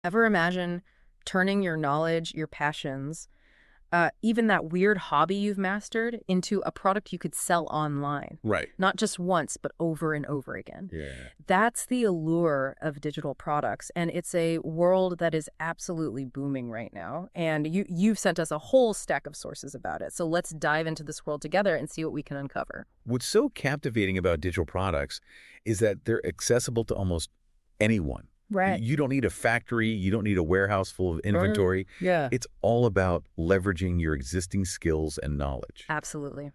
Ever imagine turning your knowledge, your passions, even that weird hobby you've mastered into a product you could sell online? Right. Not just once, but over and over again. Yeah. That's the allure of digital products, and it's a world that is absolutely booming right now. And you've sent us a whole stack of sources about it. So let's dive into this world together and see what we can uncover. What's so captivating about digital products is that they're accessible to almost anyone. Right. You don't need a factory. You don't need a warehouse full of inventory. Yeah. It's all about leveraging your existing skills and knowledge. Absolutely.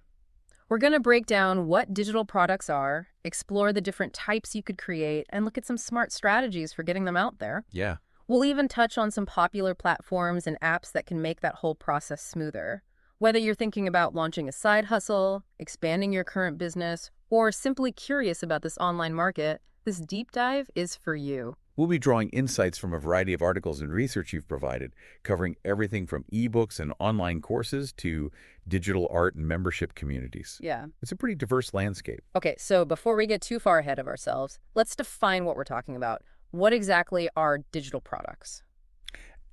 We're going to break down what digital products are, explore the different types you could create, and look at some smart strategies for getting them out there. Yeah. We'll even touch on some popular platforms and apps that can make that whole process smoother. Whether you're thinking about launching a side hustle, expanding your current business, or simply curious about this online market, this deep dive is for you. We'll be drawing insights from a variety of articles and research you've provided, covering everything from ebooks and online courses to digital art and membership communities. Yeah. It's a pretty diverse landscape. Okay, so before we get too far ahead of ourselves, let's define what we're talking about. What exactly are digital products?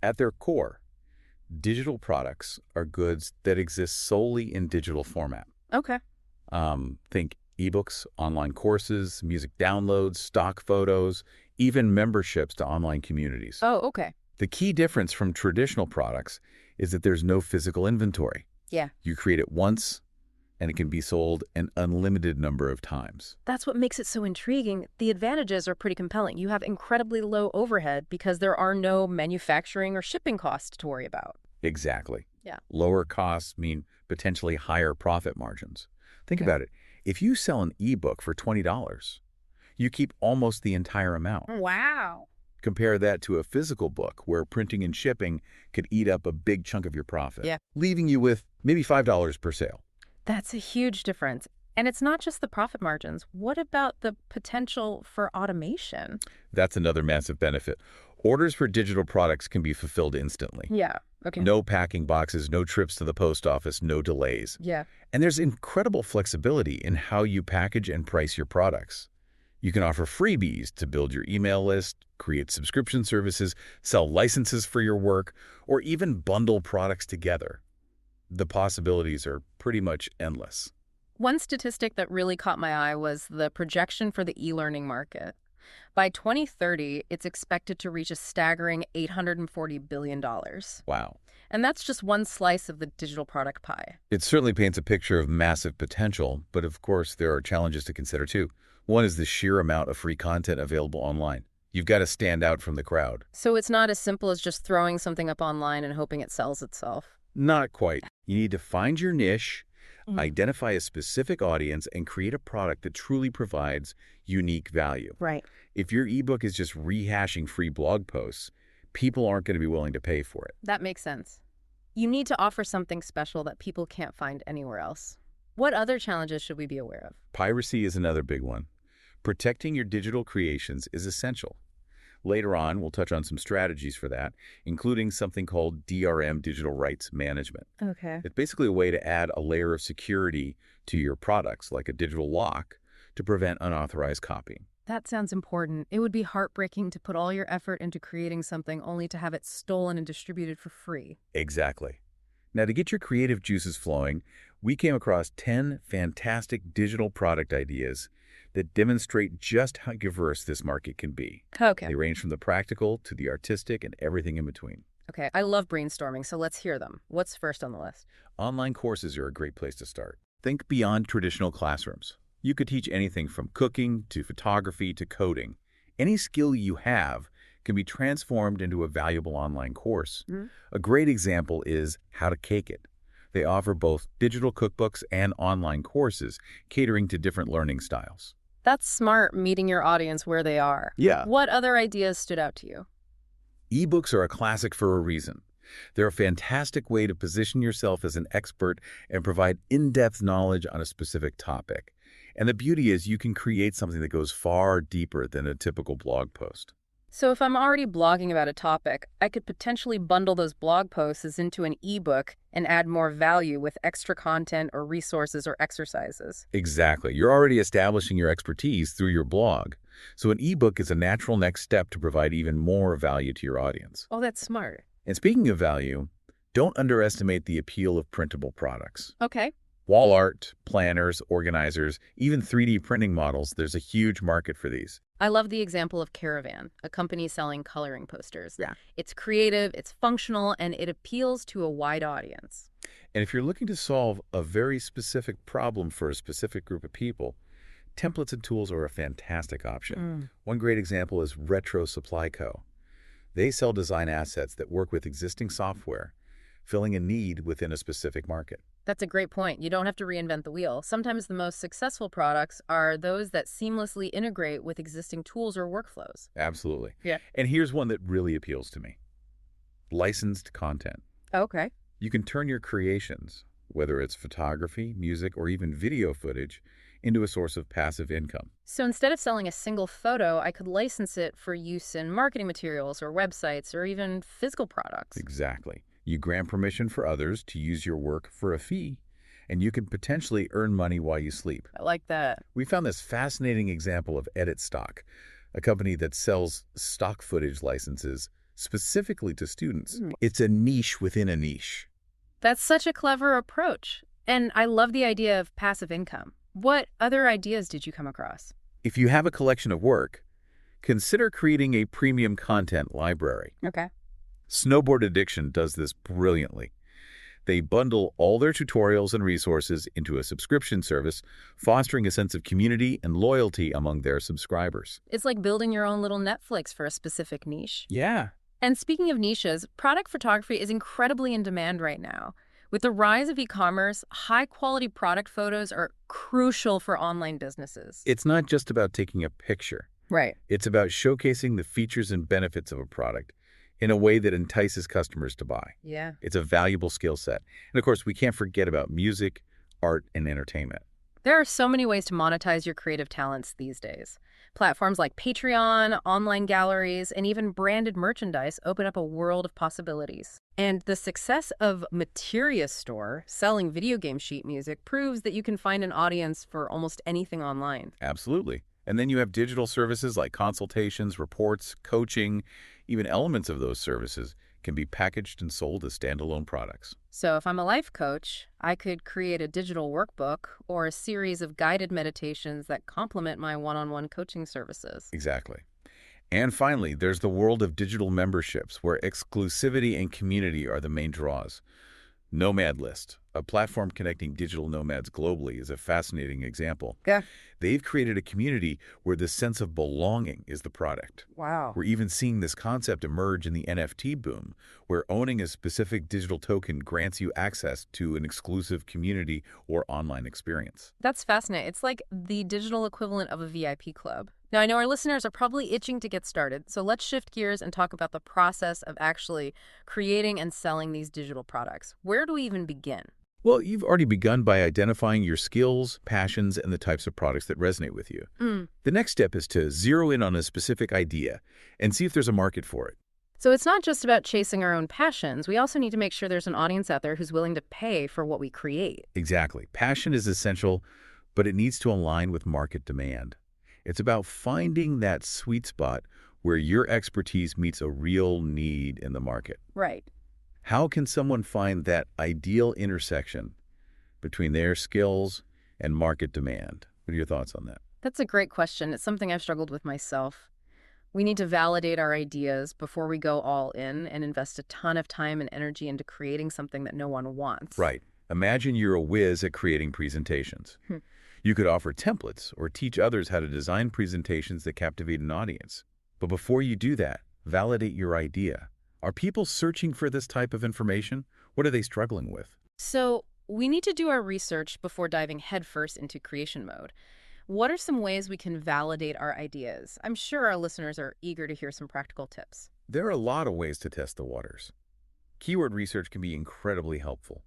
At their core, digital products are goods that exist solely in digital format. Okay. Think ebooks, online courses, music downloads, stock photos, even memberships to online communities. Oh, okay. The key difference from traditional products is that there's no physical inventory. Yeah. You create it once, and it can be sold an unlimited number of times. That's what makes it so intriguing. The advantages are pretty compelling. You have incredibly low overhead because there are no manufacturing or shipping costs to worry about. Exactly. Yeah. Lower costs mean potentially higher profit margins. Think Okay. about it. If you sell an ebook for $20, you keep almost the entire amount. Wow. Compare that to a physical book where printing and shipping could eat up a big chunk of your profit, Yeah. leaving you with maybe $5 per sale. That's a huge difference. And it's not just the profit margins. What about the potential for automation? That's another massive benefit. Orders for digital products can be fulfilled instantly. Yeah. Okay. No packing boxes, no trips to the post office, no delays. Yeah. And there's incredible flexibility in how you package and price your products. You can offer freebies to build your email list, create subscription services, sell licenses for your work, or even bundle products together. The possibilities are pretty much endless. One statistic that really caught my eye was the projection for the e-learning market. By 2030, it's expected to reach a staggering $840 billion. Wow. And that's just one slice of the digital product pie. It certainly paints a picture of massive potential, but of course there are challenges to consider too. One is the sheer amount of free content available online. You've got to stand out from the crowd. So it's not as simple as just throwing something up online and hoping it sells itself. Not quite. You need to find your niche, Mhm. identify a specific audience, and create a product that truly provides unique value. Right. If your ebook is just rehashing free blog posts, people aren't going to be willing to pay for it. That makes sense. You need to offer something special that people can't find anywhere else. What other challenges should we be aware of? Piracy is another big one. Protecting your digital creations is essential. Later on, we'll touch on some strategies for that, including something called DRM, digital rights management. Okay. It's basically a way to add a layer of security to your products, like a digital lock, to prevent unauthorized copying. That sounds important. It would be heartbreaking to put all your effort into creating something only to have it stolen and distributed for free. Exactly. Now, to get your creative juices flowing, we came across 10 fantastic digital product ideas that demonstrate just how diverse this market can be. Okay. They range from the practical to the artistic and everything in between. Okay, I love brainstorming, so let's hear them. What's first on the list? Online courses are a great place to start. Think beyond traditional classrooms. You could teach anything from cooking to photography to coding. Any skill you have can be transformed into a valuable online course. Mhm. A great example is How to Cake It. They offer both digital cookbooks and online courses, catering to different learning styles. That's smart, meeting your audience where they are. Yeah. What other ideas stood out to you? Ebooks are a classic for a reason. They're a fantastic way to position yourself as an expert and provide in-depth knowledge on a specific topic. And the beauty is you can create something that goes far deeper than a typical blog post. So if I'm already blogging about a topic, I could potentially bundle those blog posts into an ebook and add more value with extra content or resources or exercises. Exactly. You're already establishing your expertise through your blog. So an ebook is a natural next step to provide even more value to your audience. Oh, that's smart. And speaking of value, don't underestimate the appeal of printable products. Okay. Wall art, planners, organizers, even 3D printing models, there's a huge market for these. I love the example of Caravan, a company selling coloring posters. Yeah. It's creative, it's functional, and it appeals to a wide audience. And if you're looking to solve a very specific problem for a specific group of people, templates and tools are a fantastic option. One great example is Retro Supply Co. They sell design assets that work with existing software, filling a need within a specific market. That's a great point. You don't have to reinvent the wheel. Sometimes the most successful products are those that seamlessly integrate with existing tools or workflows. Absolutely. Yeah. And here's one that really appeals to me. Licensed content. Okay. You can turn your creations, whether it's photography, music, or even video footage, into a source of passive income. So instead of selling a single photo, I could license it for use in marketing materials or websites or even physical products. Exactly. You grant permission for others to use your work for a fee, and you can potentially earn money while you sleep. I like that. We found this fascinating example of Edit Stock, a company that sells stock footage licenses specifically to students. It's a niche within a niche. That's such a clever approach. And I love the idea of passive income. What other ideas did you come across? If you have a collection of work, consider creating a premium content library. Okay. Snowboard Addiction does this brilliantly. They bundle all their tutorials and resources into a subscription service, fostering a sense of community and loyalty among their subscribers. It's like building your own little Netflix for a specific niche. Yeah. And speaking of niches, product photography is incredibly in demand right now. With the rise of e-commerce, high-quality product photos are crucial for online businesses. It's not just about taking a picture. Right. It's about showcasing the features and benefits of a product in a way that entices customers to buy. Yeah. It's a valuable skill set. And of course, we can't forget about music, art, and entertainment. There are so many ways to monetize your creative talents these days. Platforms like Patreon, online galleries, and even branded merchandise open up a world of possibilities. And the success of Materia Store, selling video game sheet music, proves that you can find an audience for almost anything online. Absolutely. And then you have digital services like consultations, reports, coaching. Even elements of those services can be packaged and sold as standalone products. So if I'm a life coach, I could create a digital workbook or a series of guided meditations that complement my one-on-one coaching services. Exactly. And finally, there's the world of digital memberships, where exclusivity and community are the main draws. Nomad List, a platform connecting digital nomads globally, is a fascinating example. Yeah. They've created a community where the sense of belonging is the product. Wow. We're even seeing this concept emerge in the NFT boom, where owning a specific digital token grants you access to an exclusive community or online experience. That's fascinating. It's like the digital equivalent of a VIP club. Now, I know our listeners are probably itching to get started, so let's shift gears and talk about the process of actually creating and selling these digital products. Where do we even begin? Well, you've already begun by identifying your skills, passions, and the types of products that resonate with you. The next step is to zero in on a specific idea and see if there's a market for it. So it's not just about chasing our own passions. We also need to make sure there's an audience out there who's willing to pay for what we create. Exactly. Passion is essential, but it needs to align with market demand. It's about finding that sweet spot where your expertise meets a real need in the market. Right. How can someone find that ideal intersection between their skills and market demand? What are your thoughts on that? That's a great question. It's something I've struggled with myself. We need to validate our ideas before we go all in and invest a ton of time and energy into creating something that no one wants. Right. Imagine you're a whiz at creating presentations. You could offer templates or teach others how to design presentations that captivate an audience. But before you do that, validate your idea. Are people searching for this type of information? What are they struggling with? So we need to do our research before diving headfirst into creation mode. What are some ways we can validate our ideas? I'm sure our listeners are eager to hear some practical tips. There are a lot of ways to test the waters. Keyword research can be incredibly helpful.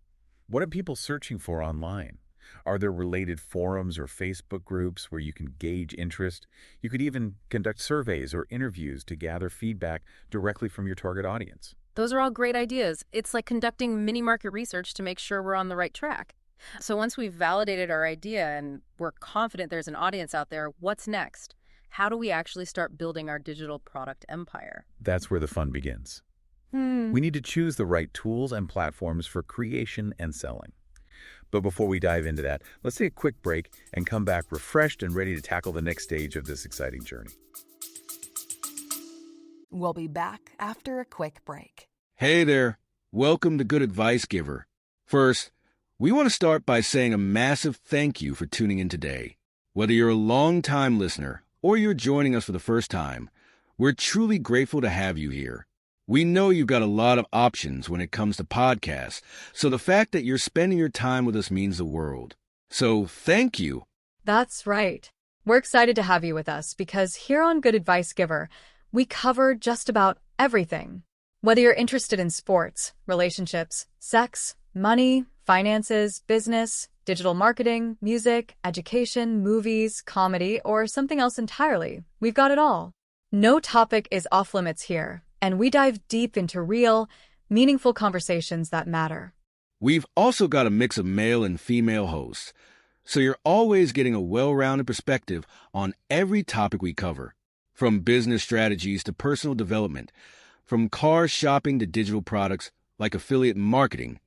What are people searching for online? Are there related forums or Facebook groups where you can gauge interest? You could even conduct surveys or interviews to gather feedback directly from your target audience. Those are all great ideas. It's like conducting mini market research to make sure we're on the right track. So once we've validated our idea and we're confident there's an audience out there, what's next? how do we actually start building our digital product empire? That's where the fun begins. Hmm. We need to choose the right tools and platforms for creation and selling. But before we dive into that, let's take a quick break and come back refreshed and ready to tackle the next stage of this exciting journey. We'll be back after a quick break. Hey there. Welcome to Good Advice Giver. First, we want to start by saying a massive thank you for tuning in today. Whether you're a long-time listener or you're joining us for the first time, we're truly grateful to have you here. We know you've got a lot of options when it comes to podcasts, so the fact that you're spending your time with us means the world. So thank you. That's right. We're excited to have you with us because here on Good Advice Giver, we cover just about everything. Whether you're interested in sports, relationships, sex, money, finances, business, digital marketing, music, education, movies, comedy, or something else entirely, we've got it all. No topic is off limits here, and we dive deep into real, meaningful conversations that matter. We've also got a mix of male and female hosts, so you're always getting a well-rounded perspective on every topic we cover. From business strategies to personal development, from car shopping to digital products like affiliate marketing,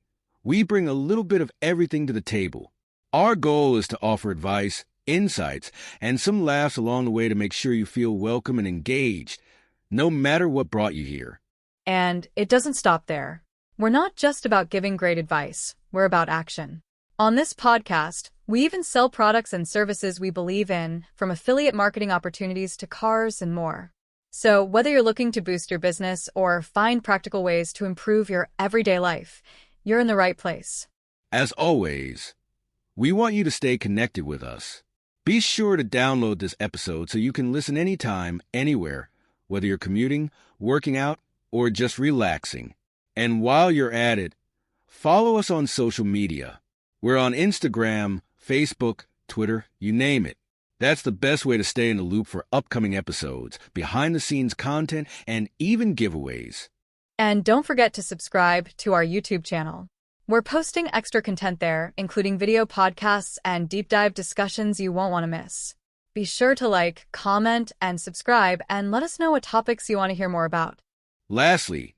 we bring a little bit of everything to the table. Our goal is to offer advice, insights, and some laughs along the way to make sure you feel welcome and engaged, no matter what brought you here. And it doesn't stop there. We're not just about giving great advice, we're about action. On this podcast, we even sell products and services we believe in, from affiliate marketing opportunities to cars and more. So whether you're looking to boost your business or find practical ways to improve your everyday life, you're in the right place. As always, we want you to stay connected with us. Be sure to download this episode so you can listen anytime, anywhere, whether you're commuting, working out, or just relaxing. And while you're at it, follow us on social media. We're on Instagram, Facebook, Twitter, you name it. That's the best way to stay in the loop for upcoming episodes, behind-the-scenes content, and even giveaways. And don't forget to subscribe to our YouTube channel. We're posting extra content there, including video podcasts and deep dive discussions you won't want to miss. Be sure to like, comment, and subscribe, and let us know what topics you want to hear more about. Lastly,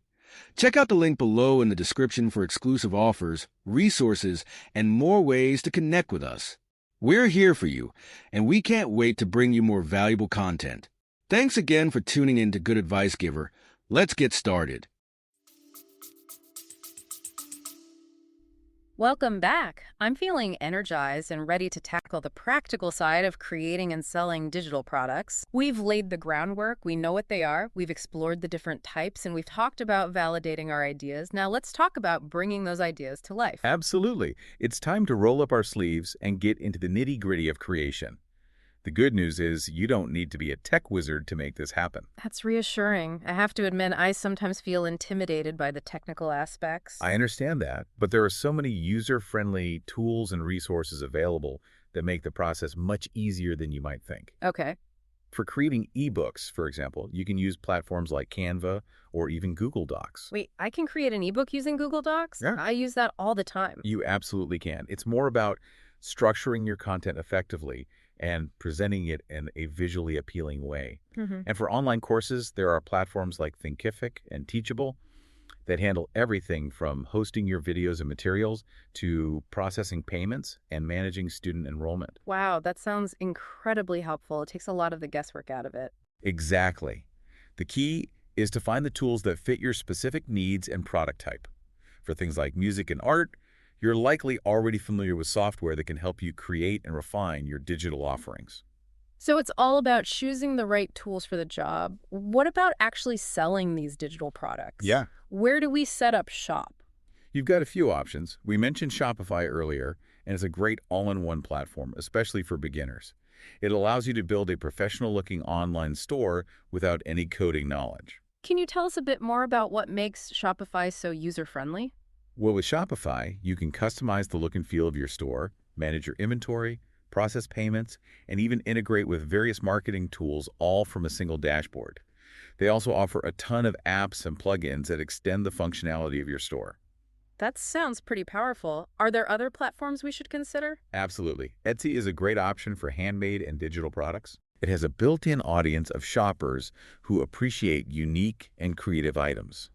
check out the link below in the description for exclusive offers, resources, and more ways to connect with us. We're here for you, and we can't wait to bring you more valuable content. Thanks again for tuning in to Good Advice Giver. Let's get started. Welcome back. I'm feeling energized and ready to tackle the practical side of creating and selling digital products. We've laid the groundwork, we know what they are, we've explored the different types, and we've talked about validating our ideas. Now let's talk about bringing those ideas to life. Absolutely. It's time to roll up our sleeves and get into the nitty-gritty of creation. The good news is you don't need to be a tech wizard to make this happen. That's reassuring. I have to admit, I sometimes feel intimidated by the technical aspects. I understand that, but there are so many user-friendly tools and resources available that make the process much easier than you might think. Okay. For creating eBooks, for example, you can use platforms like Canva or even Google Docs. Wait, I can create an ebook using Google Docs? Yeah. I use that all the time. You absolutely can. It's more about structuring your content effectively and presenting it in a visually appealing way. And for online courses, there are platforms like Thinkific and Teachable that handle everything from hosting your videos and materials to processing payments and managing student enrollment. Wow, that sounds incredibly helpful. It takes a lot of the guesswork out of it. Exactly. The key is to find the tools that fit your specific needs and product type. For things like music and art, you're likely already familiar with software that can help you create and refine your digital offerings. So it's all about choosing the right tools for the job. What about actually selling these digital products? Yeah. Where do we set up shop? You've got a few options. We mentioned Shopify earlier, and it's a great all-in-one platform, especially for beginners. It allows you to build a professional-looking online store without any coding knowledge. Can you tell us a bit more about what makes Shopify so user-friendly? Well, with Shopify, you can customize the look and feel of your store, manage your inventory, process payments, and even integrate with various marketing tools, all from a single dashboard. They also offer a ton of apps and plugins that extend the functionality of your store. That sounds pretty powerful. Are there other platforms we should consider? Absolutely. Etsy is a great option for handmade and digital products. It has a built-in audience of shoppers who appreciate unique and creative items.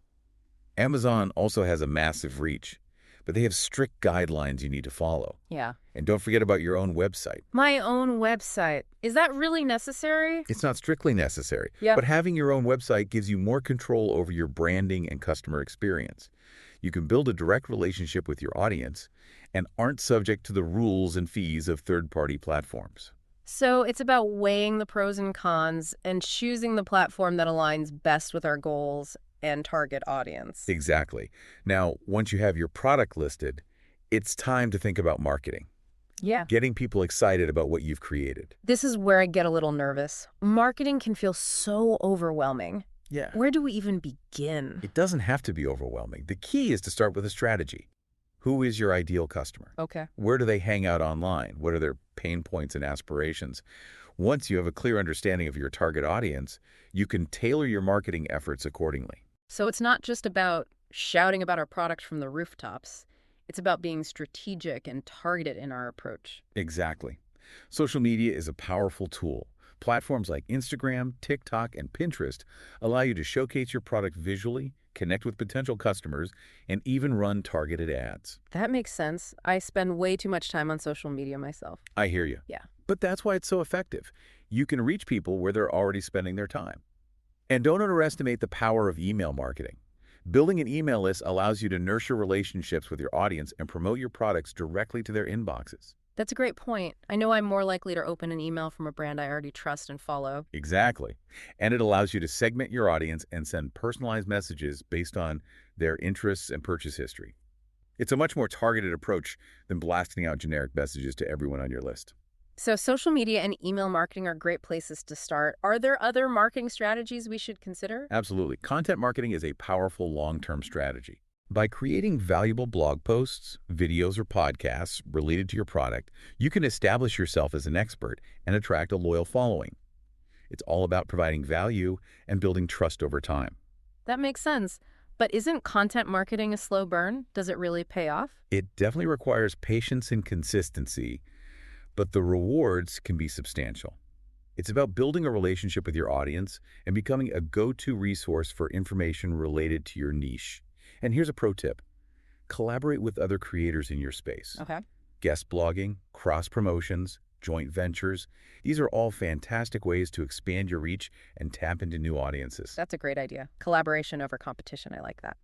Amazon also has a massive reach, but they have strict guidelines you need to follow. Yeah. And don't forget about your own website. My own website. Is that really necessary? It's not strictly necessary, Yep. but having your own website gives you more control over your branding and customer experience. You can build a direct relationship with your audience and aren't subject to the rules and fees of third-party platforms. So it's about weighing the pros and cons and choosing the platform that aligns best with our goals and target audience. Exactly. Now, once you have your product listed, it's time to think about marketing, Yeah. getting people excited about what you've created. This is where I get a little nervous. Marketing can feel so overwhelming. Yeah. Where do we even begin? It doesn't have to be overwhelming. The key is to start with a strategy. Who is your ideal customer? Okay. Where do they hang out online? What are their pain points and aspirations? Once you have a clear understanding of your target audience, you can tailor your marketing efforts accordingly. So it's not just about shouting about our product from the rooftops. It's about being strategic and targeted in our approach. Exactly. Social media is a powerful tool. Platforms like Instagram, TikTok, and Pinterest allow you to showcase your product visually, connect with potential customers, and even run targeted ads. That makes sense. I spend way too much time on social media myself. I hear you. Yeah. But that's why it's so effective. You can reach people where they're already spending their time. And don't underestimate the power of email marketing. Building an email list allows you to nurture relationships with your audience and promote your products directly to their inboxes. That's a great point. I know I'm more likely to open an email from a brand I already trust and follow. Exactly. And it allows you to segment your audience and send personalized messages based on their interests and purchase history. It's a much more targeted approach than blasting out generic messages to everyone on your list. So social media and email marketing are great places to start. Are there other marketing strategies we should consider? Absolutely. Content marketing is a powerful long-term strategy. By creating valuable blog posts, videos, or podcasts related to your product, you can establish yourself as an expert and attract a loyal following. It's all about providing value and building trust over time. That makes sense. But isn't content marketing a slow burn? Does it really pay off? It definitely requires patience and consistency, but the rewards can be substantial. It's about building a relationship with your audience and becoming a go-to resource for information related to your niche. And here's a pro tip. Collaborate with other creators in your space. Okay. Guest blogging, cross-promotions, joint ventures. These are all fantastic ways to expand your reach and tap into new audiences. That's a great idea. Collaboration over competition. I like that.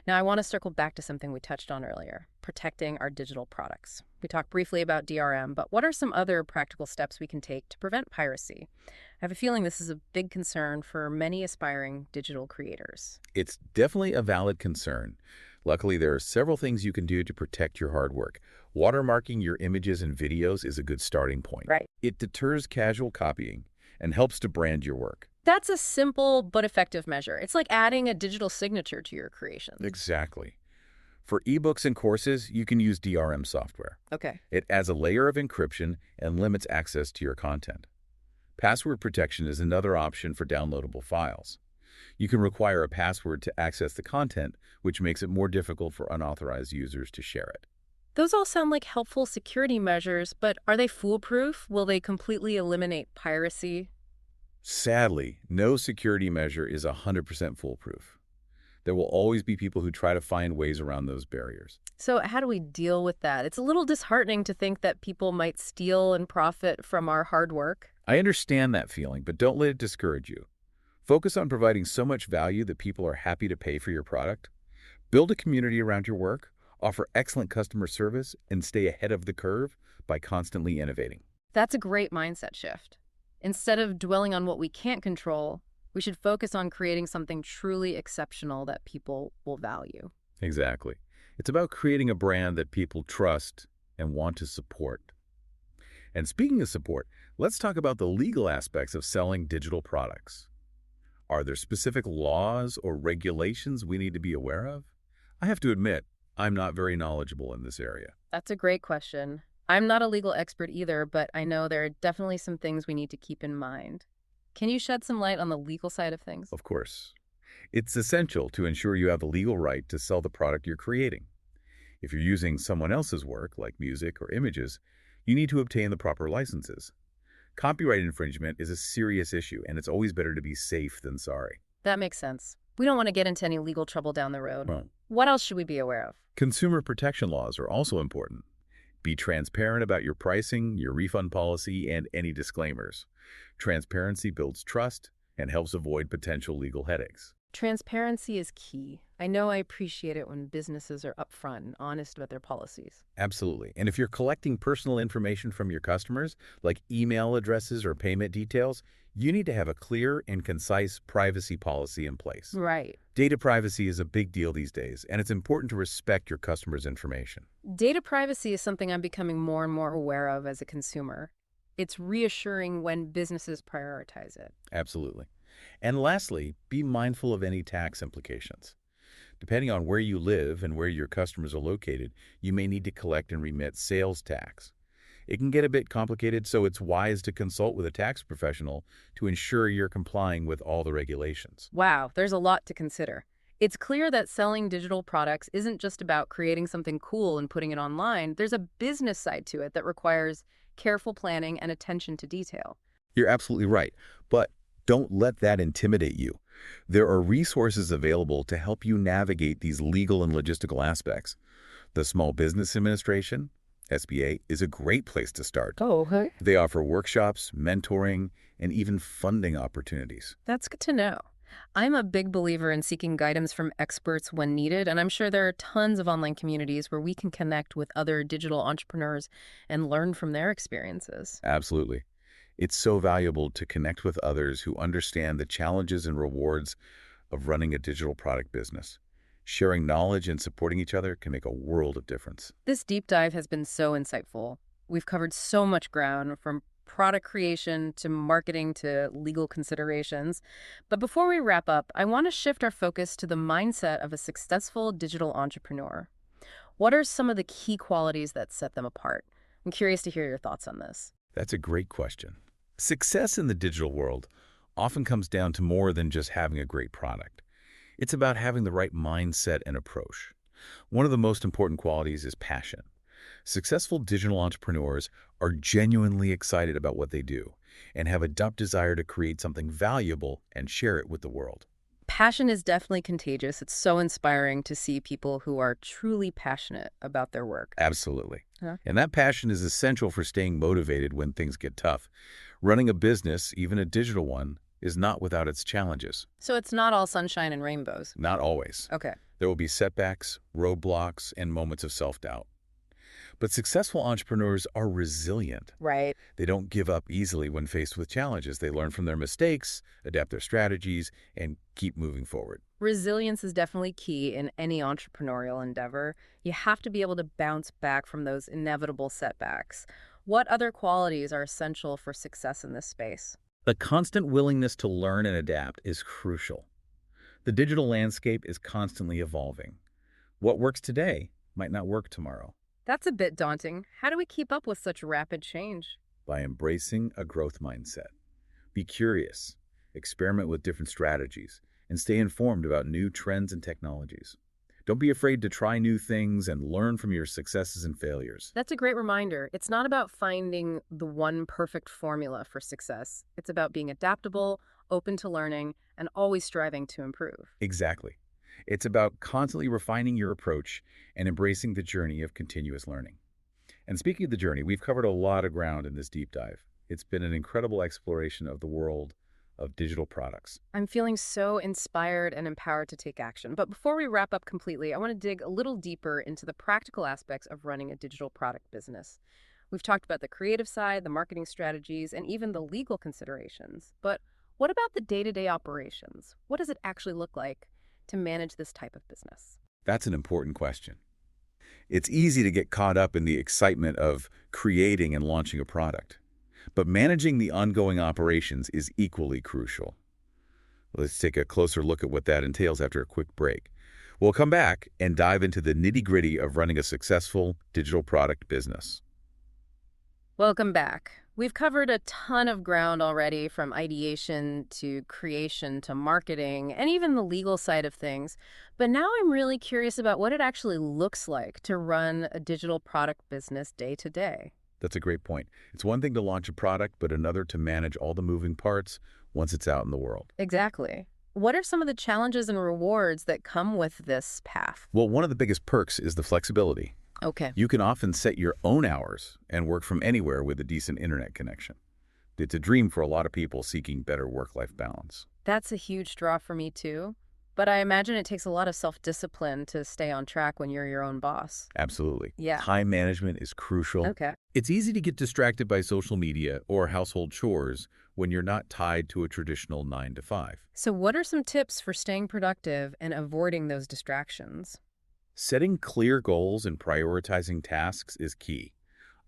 Now, I want to circle back to something we touched on earlier, protecting our digital products. We talked briefly about DRM, but what are some other practical steps we can take to prevent piracy? I have a feeling this is a big concern for many aspiring digital creators. It's definitely a valid concern. Luckily, there are several things you can do to protect your hard work. Watermarking your images and videos is a good starting point. Right. It deters casual copying and helps to brand your work. That's a simple but effective measure. It's like adding a digital signature to your creations. Exactly. For eBooks and courses, you can use DRM software. Okay. It adds a layer of encryption and limits access to your content. Password protection is another option for downloadable files. You can require a password to access the content, which makes it more difficult for unauthorized users to share it. Those all sound like helpful security measures, but are they foolproof? Will they completely eliminate piracy? Sadly, no security measure is 100% foolproof. There will always be people who try to find ways around those barriers. So how do we deal with that? It's a little disheartening to think that people might steal and profit from our hard work. I understand that feeling, but don't let it discourage you. Focus on providing so much value that people are happy to pay for your product. Build a community around your work, offer excellent customer service, and stay ahead of the curve by constantly innovating. That's a great mindset shift. Instead of dwelling on what we can't control, we should focus on creating something truly exceptional that people will value. Exactly. It's about creating a brand that people trust and want to support. And speaking of support, let's talk about the legal aspects of selling digital products. Are there specific laws or regulations we need to be aware of? I have to admit, I'm not very knowledgeable in this area. That's a great question. I'm not a legal expert either, but I know there are definitely some things we need to keep in mind. Can you shed some light on the legal side of things? Of course. It's essential to ensure you have the legal right to sell the product you're creating. If you're using someone else's work, like music or images, you need to obtain the proper licenses. Copyright infringement is a serious issue, and it's always better to be safe than sorry. That makes sense. We don't want to get into any legal trouble down the road. Well, What else should we be aware of? consumer protection laws are also important. Be transparent about your pricing, your refund policy, and any disclaimers. Transparency builds trust and helps avoid potential legal headaches. Transparency is key. I know I appreciate it when businesses are upfront and honest about their policies. Absolutely. And if you're collecting personal information from your customers, like email addresses or payment details, you need to have a clear and concise privacy policy in place. Right. Data privacy is a big deal these days, and it's important to respect your customers' information. Data privacy is something I'm becoming more and more aware of as a consumer. It's reassuring when businesses prioritize it. Absolutely. And lastly, be mindful of any tax implications. Depending on where you live and where your customers are located, you may need to collect and remit sales tax. It can get a bit complicated, so it's wise to consult with a tax professional to ensure you're complying with all the regulations. Wow, there's a lot to consider. It's clear that selling digital products isn't just about creating something cool and putting it online. There's a business side to it that requires careful planning and attention to detail. You're absolutely right, but don't let that intimidate you. There are resources available to help you navigate these legal and logistical aspects. The Small Business Administration, SBA, is a great place to start. Oh, okay. They offer workshops, mentoring, and even funding opportunities. That's good to know. I'm a big believer in seeking guidance from experts when needed, and I'm sure there are tons of online communities where we can connect with other digital entrepreneurs and learn from their experiences. Absolutely. It's so valuable to connect with others who understand the challenges and rewards of running a digital product business. Sharing knowledge and supporting each other can make a world of difference. This deep dive has been so insightful. We've covered so much ground, from product creation to marketing to legal considerations. But before we wrap up, I want to shift our focus to the mindset of a successful digital entrepreneur. What are some of the key qualities that set them apart? I'm curious to hear your thoughts on this. That's a great question. Success in the digital world often comes down to more than just having a great product. It's about having the right mindset and approach. One of the most important qualities is passion. Successful digital entrepreneurs are genuinely excited about what they do and have a deep desire to create something valuable and share it with the world. Passion is definitely contagious. It's so inspiring to see people who are truly passionate about their work. Absolutely. Huh? And that passion is essential for staying motivated when things get tough. Running a business, even a digital one, is not without its challenges. So it's not all sunshine and rainbows. Not always. Okay. There will be setbacks, roadblocks, and moments of self-doubt. But successful entrepreneurs are resilient. Right. They don't give up easily when faced with challenges. They learn from their mistakes, adapt their strategies, and keep moving forward. Resilience is definitely key in any entrepreneurial endeavor. You have to be able to bounce back from those inevitable setbacks. What other qualities are essential for success in this space? The constant willingness to learn and adapt is crucial. The digital landscape is constantly evolving. What works today might not work tomorrow. That's a bit daunting. How do we keep up with such rapid change? By embracing a growth mindset. Be curious, experiment with different strategies, and stay informed about new trends and technologies. Don't be afraid to try new things and learn from your successes and failures. That's a great reminder. It's not about finding the one perfect formula for success. It's about being adaptable, open to learning, and always striving to improve. Exactly. It's about constantly refining your approach and embracing the journey of continuous learning. And speaking of the journey, we've covered a lot of ground in this deep dive. It's been an incredible exploration of the world of digital products. I'm feeling so inspired and empowered to take action. But before we wrap up completely, I want to dig a little deeper into the practical aspects of running a digital product business. We've talked about the creative side, the marketing strategies, and even the legal considerations. But what about the day-to-day operations? What does it actually look like to manage this type of business? That's an important question. It's easy to get caught up in the excitement of creating and launching a product. But managing the ongoing operations is equally crucial. Let's take a closer look at what that entails after a quick break. We'll come back and dive into the nitty-gritty of running a successful digital product business. Welcome back. We've covered a ton of ground already, from ideation to creation to marketing and even the legal side of things. But now I'm really curious about what it actually looks like to run a digital product business day to day. That's a great point. It's one thing to launch a product, but another to manage all the moving parts once it's out in the world. Exactly. What are some of the challenges and rewards that come with this path? Well, one of the biggest perks is the flexibility. Okay. You can often set your own hours and work from anywhere with a decent internet connection. It's a dream for a lot of people seeking better work-life balance. That's a huge draw for me too. But I imagine it takes a lot of self-discipline to stay on track when you're your own boss. Absolutely. Yeah. Time management is crucial. Okay. It's easy to get distracted by social media or household chores when you're not tied to a traditional 9 to 5. So what are some tips for staying productive and avoiding those distractions? Setting clear goals and prioritizing tasks is key.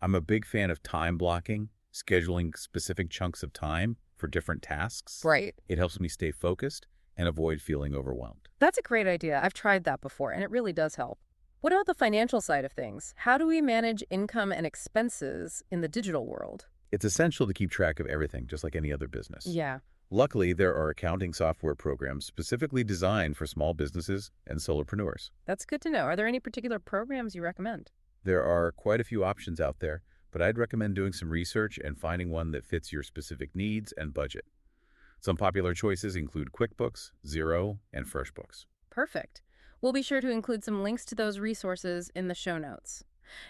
I'm a big fan of time blocking, scheduling specific chunks of time for different tasks. Right. It helps me stay focused and avoid feeling overwhelmed. That's a great idea. I've tried that before, and it really does help. What about the financial side of things? How do we manage income and expenses in the digital world? It's essential to keep track of everything, just like any other business. Yeah. Luckily, there are accounting software programs specifically designed for small businesses and solopreneurs. That's good to know. Are there any particular programs you recommend? There are quite a few options out there, but I'd recommend doing some research and finding one that fits your specific needs and budget. Some popular choices include QuickBooks, Xero, and FreshBooks. Perfect. We'll be sure to include some links to those resources in the show notes.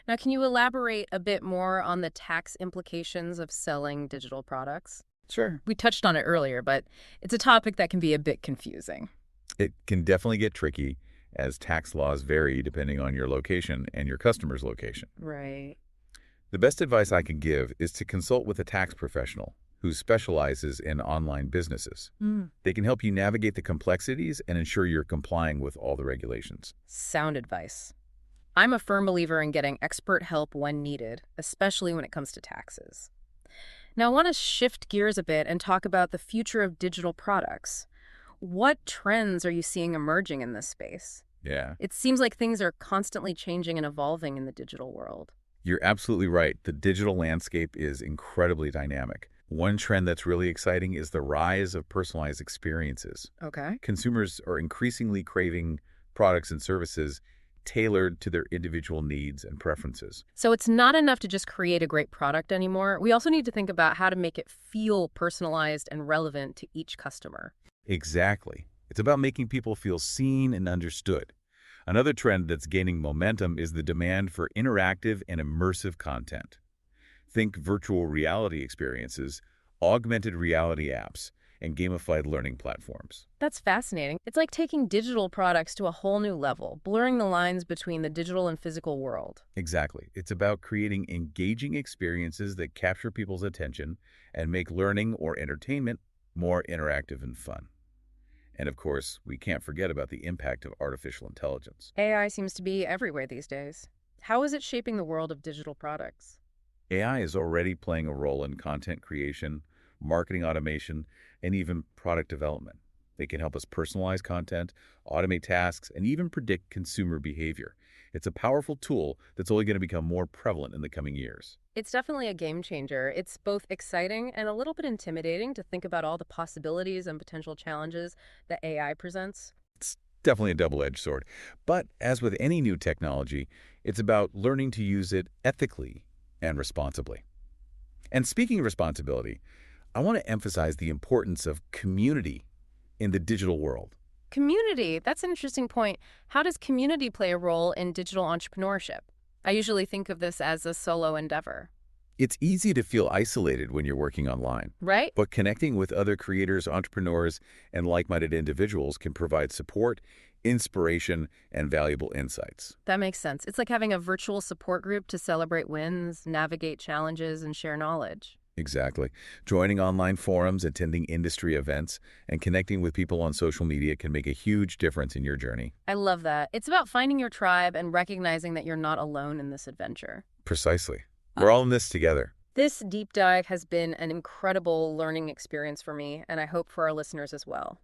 Now, can you elaborate a bit more on the tax implications of selling digital products? Sure. We touched on it earlier, but it's a topic that can be a bit confusing. It can definitely get tricky as tax laws vary depending on your location and your customer's location. Right. The best advice I can give is to consult with a tax professional who specializes in online businesses. They can help you navigate the complexities and ensure you're complying with all the regulations. Sound advice. I'm a firm believer in getting expert help when needed, especially when it comes to taxes. Now, I want to shift gears a bit and talk about the future of digital products. What trends are you seeing emerging in this space? Yeah. It seems like things are constantly changing and evolving in the digital world. You're absolutely right. The digital landscape is incredibly dynamic. One trend that's really exciting is the rise of personalized experiences. Okay. Consumers are increasingly craving products and services tailored to their individual needs and preferences. So it's not enough to just create a great product anymore. We also need to think about how to make it feel personalized and relevant to each customer. Exactly. It's about making people feel seen and understood. Another trend that's gaining momentum is the demand for interactive and immersive content. Think virtual reality experiences, augmented reality apps, and gamified learning platforms. That's fascinating. It's like taking digital products to a whole new level, blurring the lines between the digital and physical world. Exactly. It's about creating engaging experiences that capture people's attention and make learning or entertainment more interactive and fun. And of course, we can't forget about the impact of artificial intelligence. AI seems to be everywhere these days. How is it shaping the world of digital products? AI is already playing a role in content creation, marketing automation, and even product development. They can help us personalize content, automate tasks, and even predict consumer behavior. It's a powerful tool that's only going to become more prevalent in the coming years. It's definitely a game changer. It's both exciting and a little bit intimidating to think about all the possibilities and potential challenges that AI presents. It's definitely a double-edged sword. But as with any new technology, it's about learning to use it ethically and responsibly. And speaking of responsibility, I want to emphasize the importance of community in the digital world. Community, that's an interesting point. How does community play a role in digital entrepreneurship? I usually think of this as a solo endeavor. It's easy to feel isolated when you're working online, Right? but connecting with other creators, entrepreneurs, and like-minded individuals can provide support, inspiration, and valuable insights. That makes sense. It's like having a virtual support group to celebrate wins, navigate challenges, and share knowledge. Exactly. Joining online forums, attending industry events, and connecting with people on social media can make a huge difference in your journey. I love that. It's about finding your tribe and recognizing that you're not alone in this adventure. Precisely. We're all in this together. This deep dive has been an incredible learning experience for me, and I hope for our listeners as well.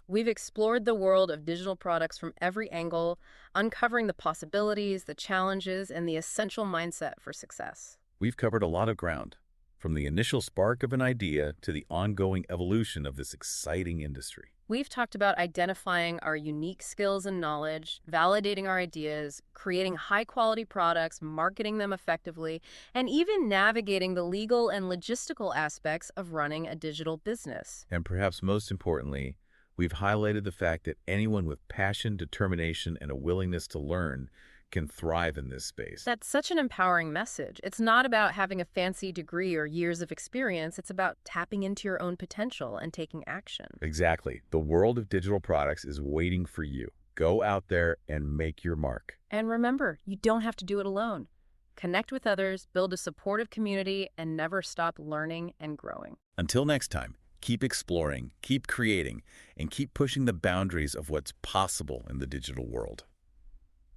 We've explored the world of digital products from every angle, uncovering the possibilities, the challenges, and the essential mindset for success. We've covered a lot of ground. from the initial spark of an idea to the ongoing evolution of this exciting industry. We've talked about identifying our unique skills and knowledge, validating our ideas, creating high-quality products, marketing them effectively, and even navigating the legal and logistical aspects of running a digital business. And perhaps most importantly, we've highlighted the fact that anyone with passion, determination, and a willingness to learn can thrive in this space. That's such an empowering message. It's not about having a fancy degree or years of experience. It's about tapping into your own potential and taking action. Exactly. The world of digital products is waiting for you. Go out there and make your mark. And remember, you don't have to do it alone. Connect with others, build a supportive community, and never stop learning and growing. Until next time, keep exploring, keep creating, and keep pushing the boundaries of what's possible in the digital world.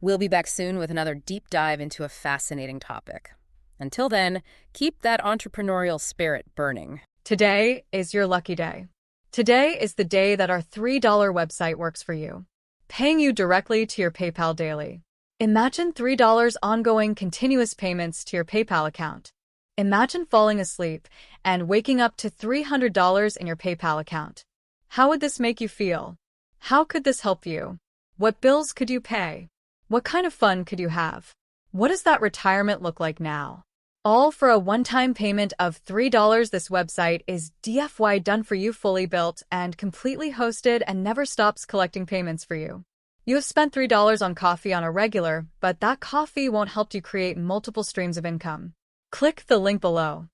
We'll be back soon with another deep dive into a fascinating topic. Until then, keep that entrepreneurial spirit burning. Today is your lucky day. Today is the day that our $3 website works for you, paying you directly to your PayPal daily. Imagine $3 ongoing continuous payments to your PayPal account. Imagine falling asleep and waking up to $300 in your PayPal account. How would this make you feel? How could this help you? What bills could you pay? What kind of fun could you have? What does that retirement look like now? All for a one-time payment of $3. This website is DFY done for you, fully built and completely hosted, and never stops collecting payments for you. You have spent $3 on coffee on a regular, but that coffee won't help you create multiple streams of income. Click the link below.